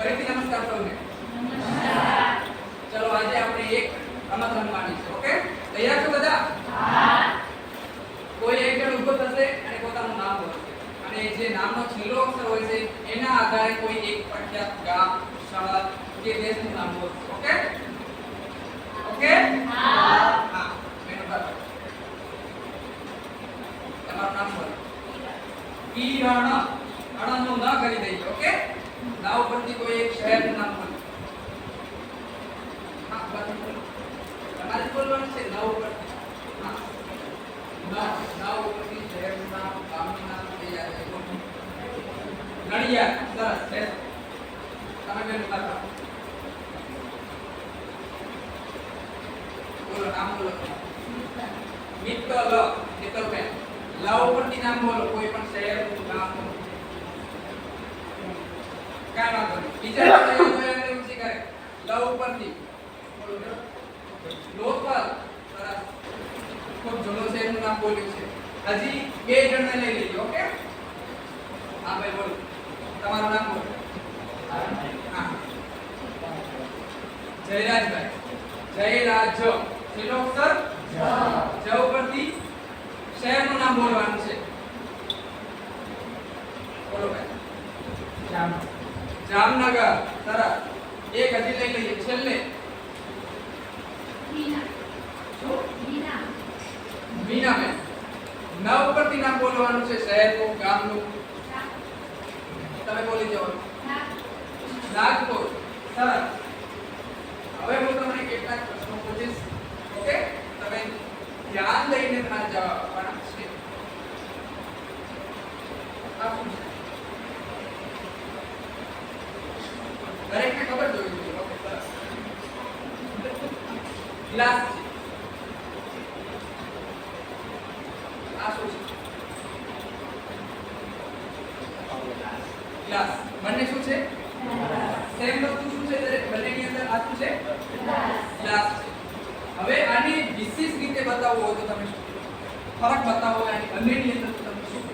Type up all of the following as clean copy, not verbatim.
ફરીથી નમસ્કાર સૌને. નમસ્કાર. ચલો આજે આપણે એક રમત રમવાની છે. ઓકે, તૈયાર છો બધા? હા. કોઈ એક જણ ઊભો થશે અને પોતાનું નામ બોલશે અને જે નામનો છેલ્લો અક્ષર હોય છે એના આધારે કોઈ એક પ્રખ્યાત ગામ, શહેર કે દેશનું નામ બોલશે. ઓકે? ઓકે? હા. હા. મેનું બાત. તમારું નામ બોલો. કિરણ. અણનો ન કરી દઈએ. ઓકે? નામ ઉપરથી કોઈ એક શહેરનું નામ બોલો. હા, બાકી બોલો. તમારે બોલવાનું છે નામ ઉપરથી. હા. નામ ઉપરથી શહેરનું નામ, ગામનું નામ તે યાદ રાખો. નડિયાદ. સરસ. તમે બેન બાત. બોલો નામ બોલો. મિત્તલ. મિત્તલ બેન. લા ઉપરથી નામ બોલો કોઈ પણ શહેરનું નામ બોલો. કાઈ વાંધો નહીં. બીજા બધા જોયા એવું કરે. લા ઉપરથી બોલો. લોકલ. સરસ. ખૂબ જૂનું શહેરનું નામ બોલ્યું છે. હજી બે જણને લઈ લઈએ. ઓકે? હા ભાઈ બોલો. તમારું નામ બોલો. હા. જયરાજભાઈ. જયરાજ. છેલ્લો અક્ષર જ ઉપરથી શહેરનું નામ બોલવાનું છે. બોલો ભાઈ. જામનગર. સરસ. એક હજી લઈ લઈએ છેલ્લે. મીનાબેન. ન ઉપરથી નામ બોલવાનું છે શહેરનું, ગામનું. તમે બોલી જાઓ. નાગપુર. સરસ. હવે હું તમને કેટલાક પ્રશ્નો પૂછીશ. ઓકે? તમે ધ્યાન દઈને તમારા જવાબ આપવાના છે. દરેકને ખબર જોવી જોઈએ. ઓકે, સરસ. ગ્લાસ છે. આ શું છે? ગ્લાસ. બંને શું છે? સેમ વસ્તુ શું છે? દરેક બંનેની અંદર આ શું છે? ગ્લાસ છે. હવે આની વિશેષ રીતે બતાવવો હોય તો તમે શું કરો? ફરક બતાવો આની બંનેની અંદર તો તમે શું કરો?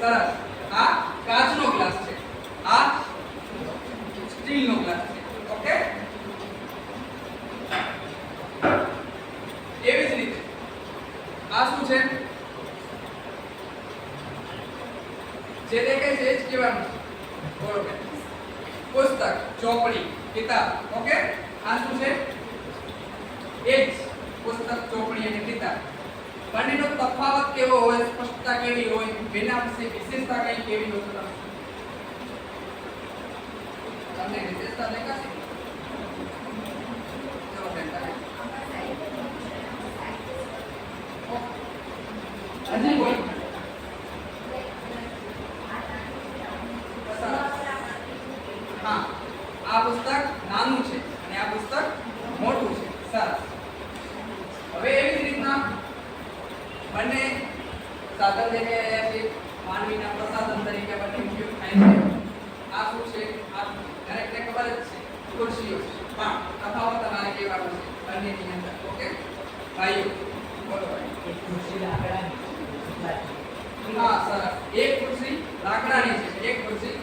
સરસ. આ કાચનો ગ્લાસ છે. આ સ્ટીલનો ગ્લાસ છે. ઓકે? એવી જ રીતે આ શું છે? જે દેખાય છે એ જ કહેવાનું છે. બરોબર. પુસ્તક, ચોપડી, કિતાબ. ઓકે? આ શું છે? એ જ પુસ્તક, ચોપડી અને કિતાબ. બંનેનો તફાવત કેવો હોય, સ્પષ્ટતા કેવી હોય, બેના વિશે વિશેષતા કઈ કેવી હોય તમને વિશેષતા દેખાશે? ચલો બેટા. હજી કોઈ? હા. આ પુસ્તક નાનું છે અને આ પુસ્તક મોટું છે. સરસ. હવે એવી જ રીતના બંને સાધન દેખાયા છે. માનવીના પ્રસાધન તરીકે બંને ઉપયોગ થાય છે. આ શું છે? આ દરેકને ખબર જ છે. ખુરશીઓ છે. પણ તફાવત તમારે કહેવાનું છે બંનેની અંદર. ઓકે ભાઈઓ બોલો ભાઈ. એક ખુરશી લાકડાની છે. હા સરસ. એક ખુરશી લાકડાની છે, એક ખુરશી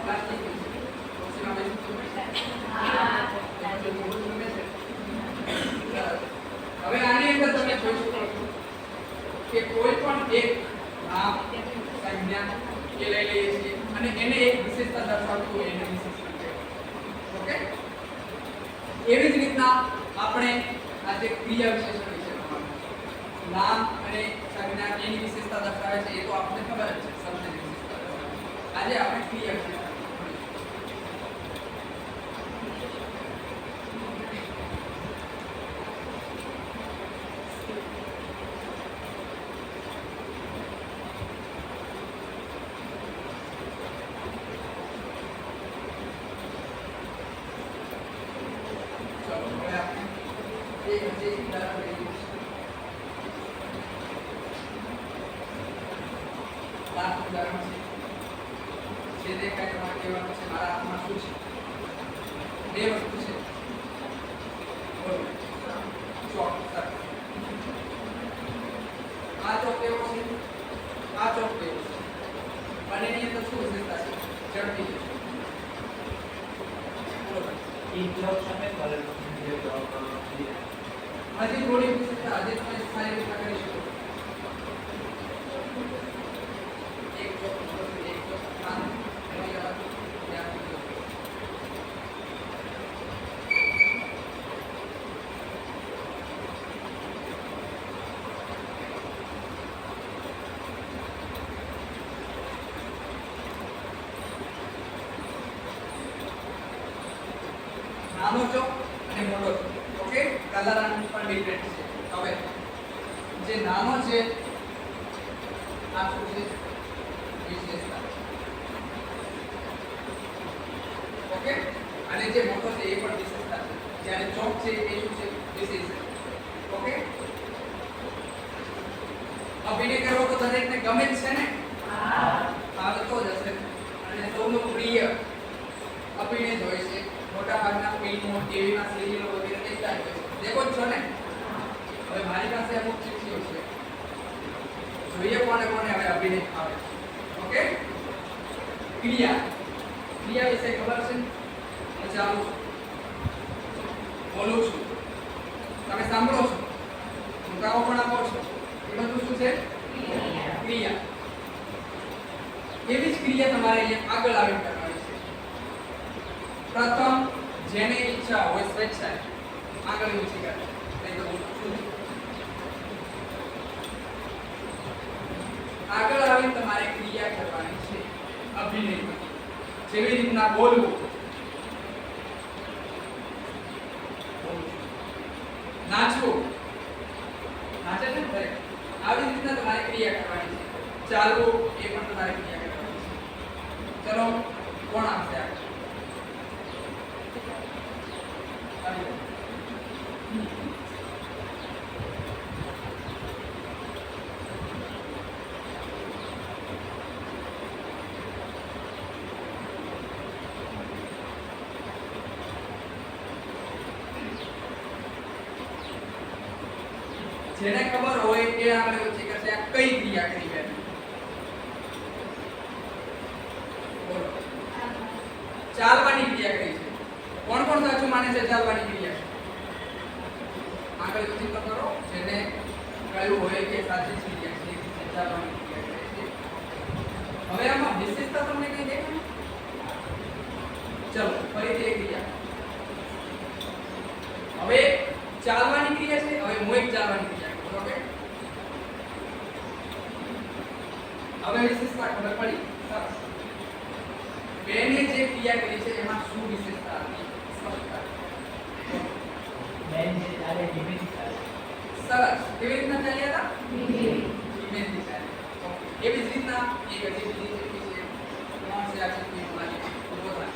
પ્લાસ્ટિકની છે. ખુરશીમાં બેસવું છે? હા. હવે આની અંદર તમે જોઈ શકો છો કે કોઈ પણ એક નામ, સંજ્ઞા કે લઈ લઈએ છીએ અને એને એક વિશેષતા દર્શાવતું હોય એને વિશેષણ કહેવાય. ઓકે? એવી જ રીતના આપણે આજે ક્રિયા વિશેષણ વિશે ભણવાનું છે. નામ અને સંજ્ઞા એની વિશેષતા દર્શાવે છે એ તો આપણને ખબર જ છે. શબ્દની વિશેષતા દર્શાવે. આજે આપણે ક્રિયા વિશેષણ જે દેખાય તમારે કહેવાનું છે મારા હાથમાં શું છે? બે વસ્તુ છે. બોલો. ચોક. આ ચોક કેવો છે? આ ચોક કેવો છે? બંનેની અંદર શું વિશેષતા છે? ઝડપી છે. બોલો ભાઈ. ઈ ચોક સફેદ કલર હજી થોડી વિશેષતા હજી તમે સારી રીતના કરી શકો. એક ચોક એક ચોક નાનું એની અલગ ધ્યાન રાખજો. નાનો ચોક અને મોટો ચોક. ઓકે, કલર પણ ડિફરન્ટ છે. હવે જે નાનો છે આ શું છે? વિશેષતા. ઓકે, અને જે મોટો છે એ પણ વિશેષતા છે. જ્યારે ચોક છે એ શું છે? વિશેષતા. ઓકે, અભિનય કરવો તો દરેકને ગમે જ છે ને? આવડતો જ હશે. અને સૌનો પ્રિય અભિનય જ હોય છે. મોટા ભાગના ફિલ્મો, ટીવીના સિરિયલો વગેરે દેખતા જ હોય છે. દેખો જ છો ને? હવે મારી પાસે અમુક ચીઠીઓ છે. જોઈએ કોને કોને હવે અભિનય આવે છે. ઓકે, ક્રિયા. ક્રિયા વિશે ખબર છે? હું ચાલુ છું, બોલું છું, તમે સાંભળો છો, મુદ્દાઓ પણ આપો છો. એ બધું શું છે? ક્રિયા. એવી જ ક્રિયા તમારે અહીંયા આગળ આવીને કરવાની છે. પ્રથમ જેને ઈચ્છા હોય સ્વેચ્છાએ આગળ ઊંચી કરે. નહીં તો શું છે? આગળ આવીને તમારે ક્રિયા કરવાની છે અભિનયમાં. જેવી રીતના બોલવું, નાચવું, નાચે છે ને દરેક. આવી રીતના તમારે ક્રિયા કરવાની છે. ચાલવું એ પણ તમારે ક્રિયા કરવાની છે. ચલો કોણ આપશે આગળ? આવી જાઓ. જેને ખબર હોય એ આપણે વચ્ચે કરશે આ કઈ ક્રિયા કરી બેન? બોલો. ચાલવાની ક્રિયા કરી છે. કોણ કોણ સાચું માને છે ચાલવાની ક્રિયા? આગળ વચ્ચે તો કરો. જેને કહ્યું હોય કે સાચી ક્રિયા છે ચાલવાની ક્રિયા કરે છે. હવે આમાં વિશેષતા તમને કઈ દેખાય? ચલો ફરીથી એક ક્રિયા. હવે ચાલવાની ક્રિયા છે. હવે હું એક ચાલવાની ક્રિયા કરું. ઓકે, હવે વિશેષતા ખબર પડી. સરસ. બેને જે ક્રિયા કરી છે એમાં શું વિશેષતા હતી? સમજતા. બેન જે ચાલે ધીમેથી ચાલે. સરસ. કેવી રીતના ચાલ્યા હતા? ધીમેથી ચાલ્યા. ઓકે, એવી જ રીતના એક હજી બીજી ચીઠી છે. કોણ છે આ ચીઠી? મારી ઉભો થાય.